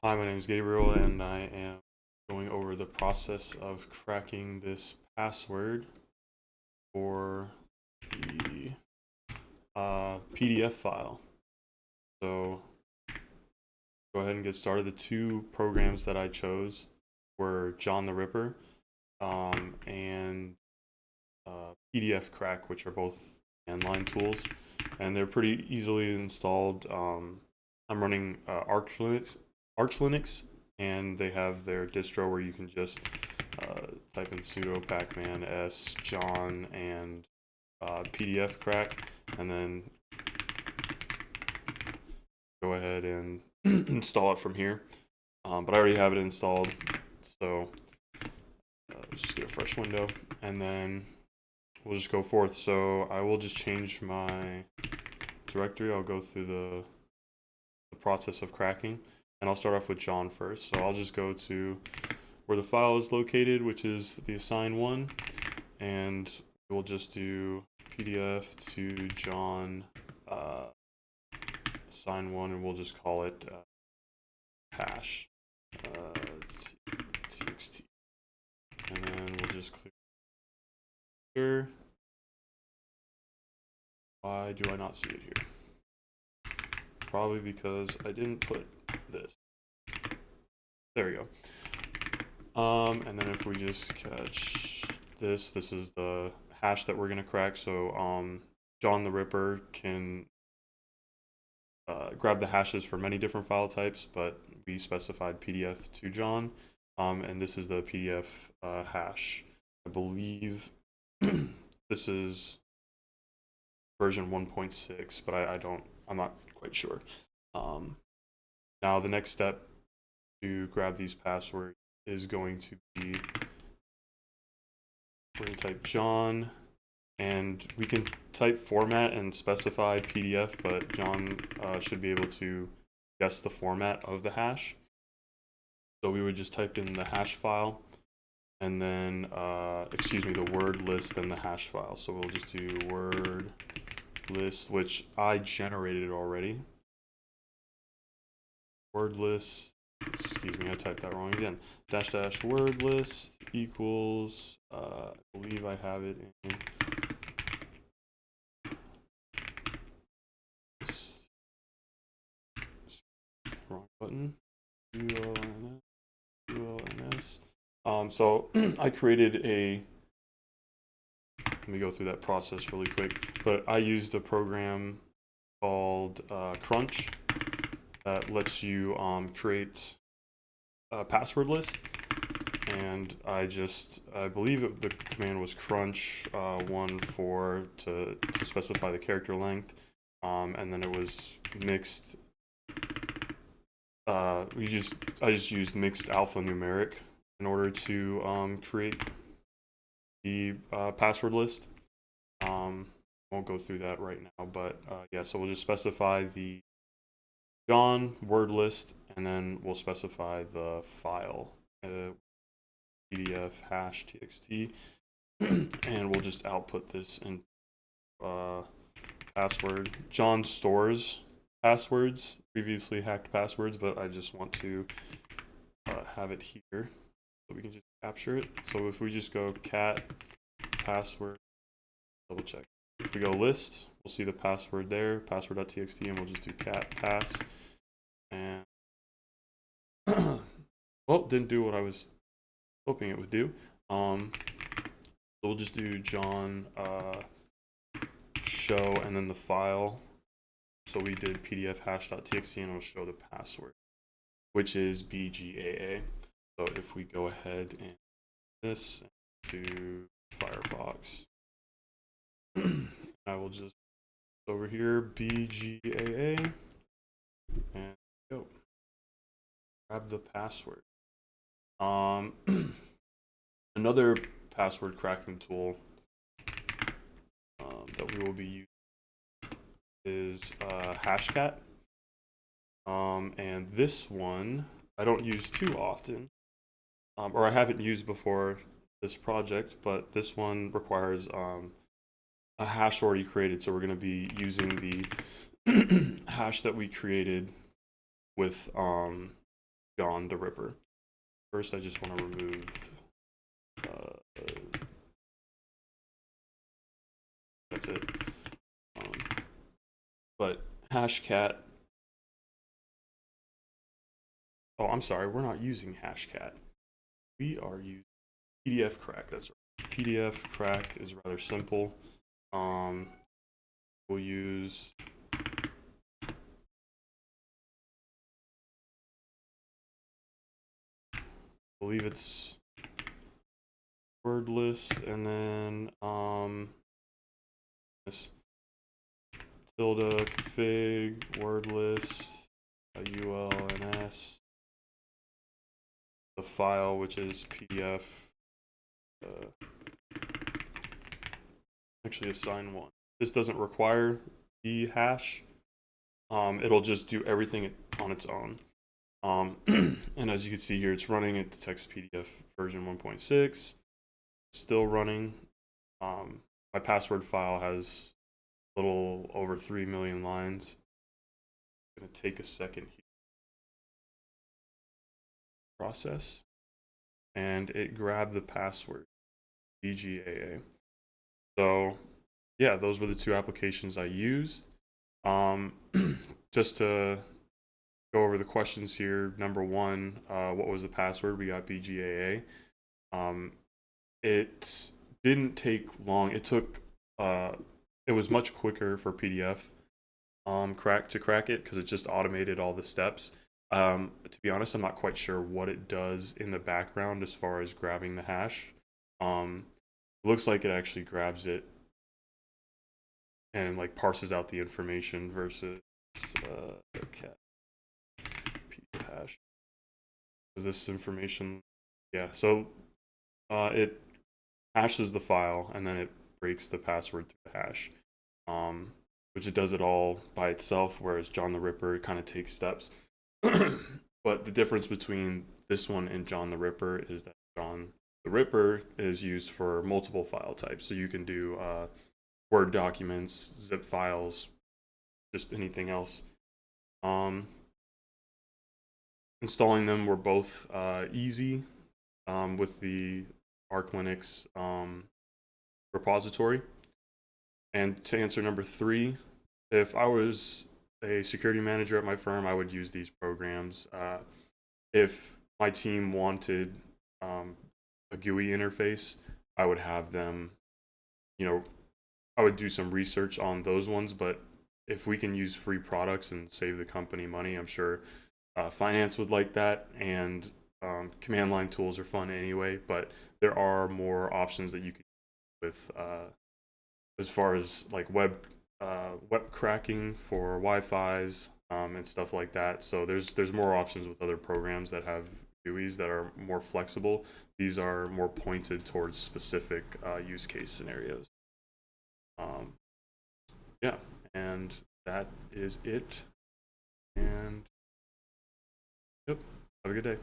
Hi, my name is Gabriel, and I am going over the process of cracking this password for the PDF file. So go ahead and get started. The two programs that I chose were John the Ripper and PDFCrack, which are both command-line tools, and they're pretty easily installed. I'm running Arch Linux, and they have their distro where you can just type in sudo pacman s john and PDFCrack, and then go ahead and install it from here. But I already have it installed, so just get a fresh window, and then we'll just go forth. So I will just change my directory. I'll go through the process of cracking, and I'll start off with John first. So I'll just go to where the file is located, which is the assign one, and we'll just do PDF to John assign one, and we'll just call it hash txt, and then we'll just clear. Why do I not see it here? Probably because I didn't put this. There we go. And then if we just catch this is the hash that we're gonna crack. So John the Ripper can grab the hashes for many different file types, but we specified PDF to John, and this is the PDF hash. I believe this is version 1.6, but I'm not quite sure. Now the next step to grab these passwords is going to be, we're going to type John, and we can type format and specify PDF, but John should be able to guess the format of the hash. So we would just type in the hash file, and then the word list and the hash file. So we'll just do word list, which I generated already. Word list, I typed that wrong again. -- word list equals, I believe I have it in wrong button. ULNS. So I created let me go through that process really quick, but I used a program called Crunch that lets you create a password list, and I believe the command was crunch 1 to specify the character length, and then it was mixed. I just used mixed alphanumeric in order to create the password list. Won't go through that right now, but yeah, so we'll just specify the John word list, and then we'll specify the file PDF hash txt, and we'll just output this in password. John stores passwords, previously hacked passwords, but I just want to have it here so we can just capture it. So if we just go cat password, double check. If we go list, we'll see the password there, password.txt, and we'll just do cat pass. And well, didn't do what I was hoping it would do. So we'll just do John show and then the file. So we did PDF hash.txt, and it'll show the password, which is BGAA. So if we go ahead and this to Firefox, I will just over here BGAA and go grab the password. Another password cracking tool that we will be using is Hashcat, and this one I don't use too often, or I haven't used before this project, but this one requires a hash already created, so we're going to be using the hash that we created with John the Ripper. First, I just want to remove that's it. But hashcat. Oh, I'm sorry, we're not using hashcat. We are using PDFCrack. That's right. PDFCrack is rather simple. We'll use I believe it's word list, and then this tilde config word list ulns, the file, which is PDF. Actually assign one. This doesn't require the hash. It'll just do everything on its own. And as you can see here, it's running at the text PDF version 1.6. It's still running. My password file has a little over 3 million lines. It's going to take a second here. Process. And it grabbed the password, BGAA. So yeah, those were the two applications I used. Just to go over the questions here. Number one, what was the password? We got BGAA. It didn't take long. It took, it was much quicker for PDF crack it because it just automated all the steps. To be honest, I'm not quite sure what it does in the background as far as grabbing the hash. It looks like it actually grabs it and like parses out the information versus cat PDF hash. Is this information? Yeah, so it hashes the file and then it breaks the password through the hash, which it does it all by itself, whereas John the Ripper kind of takes steps. But the difference between this one and John the Ripper is that John the Ripper is used for multiple file types. So you can do Word documents, zip files, just anything else. Installing them were both easy with the Arch Linux repository. And to answer number 3, if I was a security manager at my firm, I would use these programs. If my team wanted a GUI interface, I would have them, I would do some research on those ones. But if we can use free products and save the company money, I'm sure finance would like that. And command line tools are fun anyway, but there are more options that you can use with as far as like web cracking for Wi-Fi's and stuff like that. So there's more options with other programs that have GUIs that are more flexible. These are more pointed towards specific use case scenarios. Yeah, and that is it. And yep, have a good day.